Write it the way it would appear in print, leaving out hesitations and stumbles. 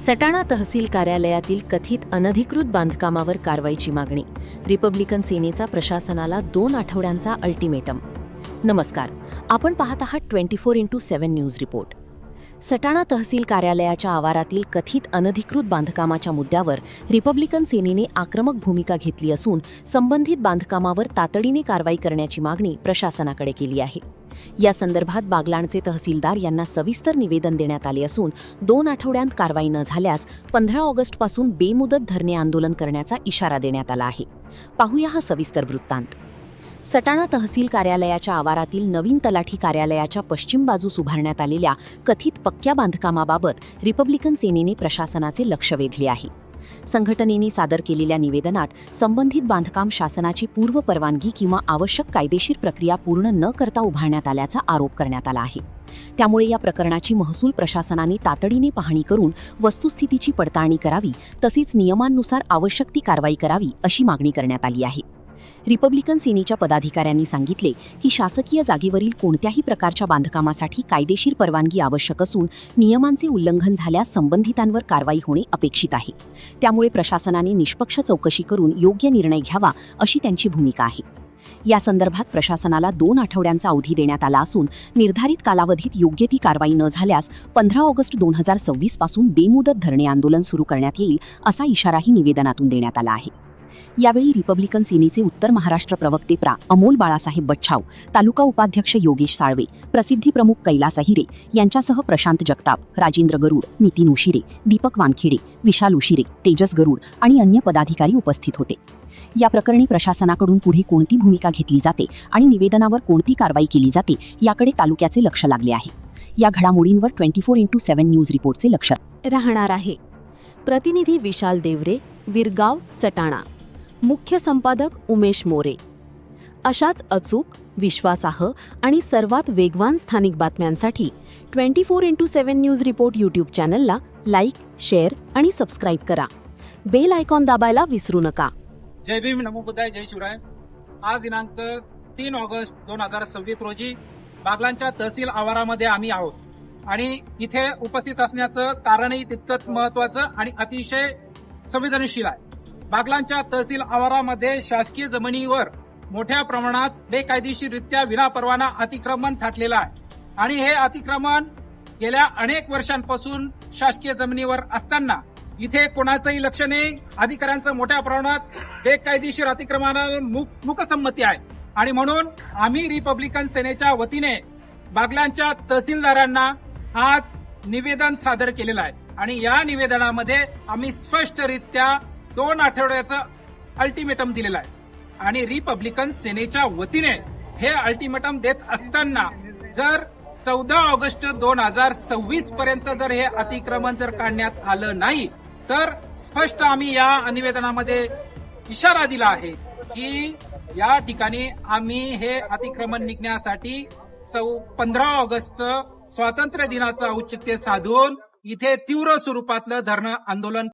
सटाणा तहसील कार्यालयातील कथित अनधिकृत बांधकामावर कारवाईची मागणी. रिपब्लिकन सेनेचा प्रशासनाला 2 आठवड्यांचा अल्टिमेटम. नमस्कार, आपण पाहत आहात 24x7 न्यूज रिपोर्ट. सटाणा तहसील कार्यालयाच्या आवारातील कथित अनधिकृत बांधकामाच्या मुद्द्यावर रिपब्लिकन सेनेने आक्रमक भूमिका घेतली असून संबंधित बांधकामावर तातडीने कारवाई करण्याची मागणी प्रशासनाकडे केली आहे. या संदर्भात बागलाणचे तहसीलदार यांना सविस्तर निवेदन देण्यात आले असून 2 आठवड्यांत कारवाई न झाल्यास 15 ऑगस्टपासून बेमुदत धरणे आंदोलन करण्याचा इशारा देण्यात आला आहे. पाहूया हा सविस्तर वृत्तांत. सटाणा तहसील कार्यालयाच्या आवारातील नवीन तलाठी कार्यालयाच्या पश्चिम बाजूस उभारण्यात आलेल्या कथित पक्क्या बांधकामाबाबत रिपब्लिकन सेनेने प्रशासनाचे लक्ष वेधले आहे. संघटनेने सादर केलेल्या निवेदनात संबंधित बांधकाम शासनाची पूर्व परवानगी किंवा आवश्यक कायदेशीर प्रक्रिया पूर्ण न करता उभारण्यात आल्याचा आरोप करण्यात आला आहे. त्यामुळे या प्रकरणाची महसूल प्रशासनाने तातडीने पाहणी करून वस्तुस्थितीची पडताळणी करावी, तसेच नियमांनुसार आवश्यक ती कारवाई करावी अशी मागणी करण्यात आली आहे. रिपब्लिकन सेनेच्या पदाधिकाऱ्यांनी सांगितले की शासकीय जागेवरील कोणत्याही प्रकारच्या बांधकामासाठी कायदेशीर परवानगी आवश्यक असून नियमांचे उल्लंघन झाल्यास संबंधितांवर कारवाई होणे अपेक्षित आहे. त्यामुळे प्रशासनाने निष्पक्ष चौकशी करून योग्य निर्णय घ्यावा अशी त्यांची भूमिका आहे. या संदर्भात प्रशासनाला 2 आठवड्यांचा अवधी देण्यात आला असून निर्धारित कालावधीत योग्य ती कारवाई न झाल्यास 15 ऑगस्ट 2026 पासून बेमुदत धरणे आंदोलन सुरू करण्यात येईल असा इशाराही निवेदनातून देण्यात आला आहे. यावेळी रिपब्लिकन सेनेचे उत्तर महाराष्ट्र प्रवक्ते अमोल बाळासाहेब बच्छाव, तालुका उपाध्यक्ष योगेश साळवे, प्रसिद्धी प्रमुख कैलास अहिरे यांच्यासह प्रशांत जगताप, राजेंद्र गरुड, नितीन उशिरे, दीपक वानखेडे, विशाल उशिरे, तेजस गरुड आणि अन्य पदाधिकारी उपस्थित होते. या प्रकरणी प्रशासनाकडून पुढे कोणती भूमिका घेतली जाते आणि निवेदनावर कोणती कारवाई केली जाते याकडे तालुक्याचे लक्ष लागले आहे. या घडामोडींवर 24x7 न्यूज रिपोर्टचे लक्ष राहणार आहे. प्रतिनिधी विशाल देवरे, विरगाव, सटाणा. मुख्य संपादक उमेश मोरे. अशाच अचूक, विश्वासार्ह आणि सर्वात वेगवान स्थानिक बातम्यांसाठी 24x7 न्यूज रिपोर्ट यूट्यूब चॅनलला लाईक, शेअर आणि सबस्क्राईब करा. बेल आयकॉन दाबायला विसरू नका. जय भीम, नमो बुद्धाय, जय शिवराय. आज दिनांक 3 ऑगस्ट 2026 रोजी बागलाणच्या तहसील आवारामध्ये आम्ही आहोत आणि इथे उपस्थित असण्याचं कारणही तितकंच महत्वाचं आणि अतिशय संवेदनशील आहे. बागलाणच्या तहसील आवारामध्ये शासकीय जमिनीवर मोठ्या प्रमाणात बेकायदेशीररित्या विनापरवाना अतिक्रमण थाटलेलं आहे आणि हे अतिक्रमण गेल्या अनेक वर्षांपासून शासकीय जमिनीवर असताना इथे कोणाचंही लक्ष नाही. अधिकाऱ्यांचं मोठ्या प्रमाणात बेकायदेशीर अतिक्रमणाला मूकसंमती आहे आणि म्हणून आम्ही रिपब्लिकन सेनेच्या वतीने बागलाणच्या तहसीलदारांना आज निवेदन सादर केलेलं आहे आणि या निवेदनामध्ये आम्ही स्पष्टरित्या 2 आठवड्याचं अल्टिमेटम दिलेलं आहे आणि रिपब्लिकन सेनेच्या वतीने हे अल्टिमेटम देत असताना जर 14 ऑगस्ट 2026 पर्यंत जर हे अतिक्रमण जर काढण्यात आलं नाही तर स्पष्ट आम्ही या निवेदनामध्ये इशारा दिला आहे की या ठिकाणी आम्ही हे अतिक्रमण निघण्यासाठी 15 ऑगस्टचं स्वातंत्र्य दिनाचं औचित्य साधून इथे तीव्र स्वरूपातलं धरणं आंदोलन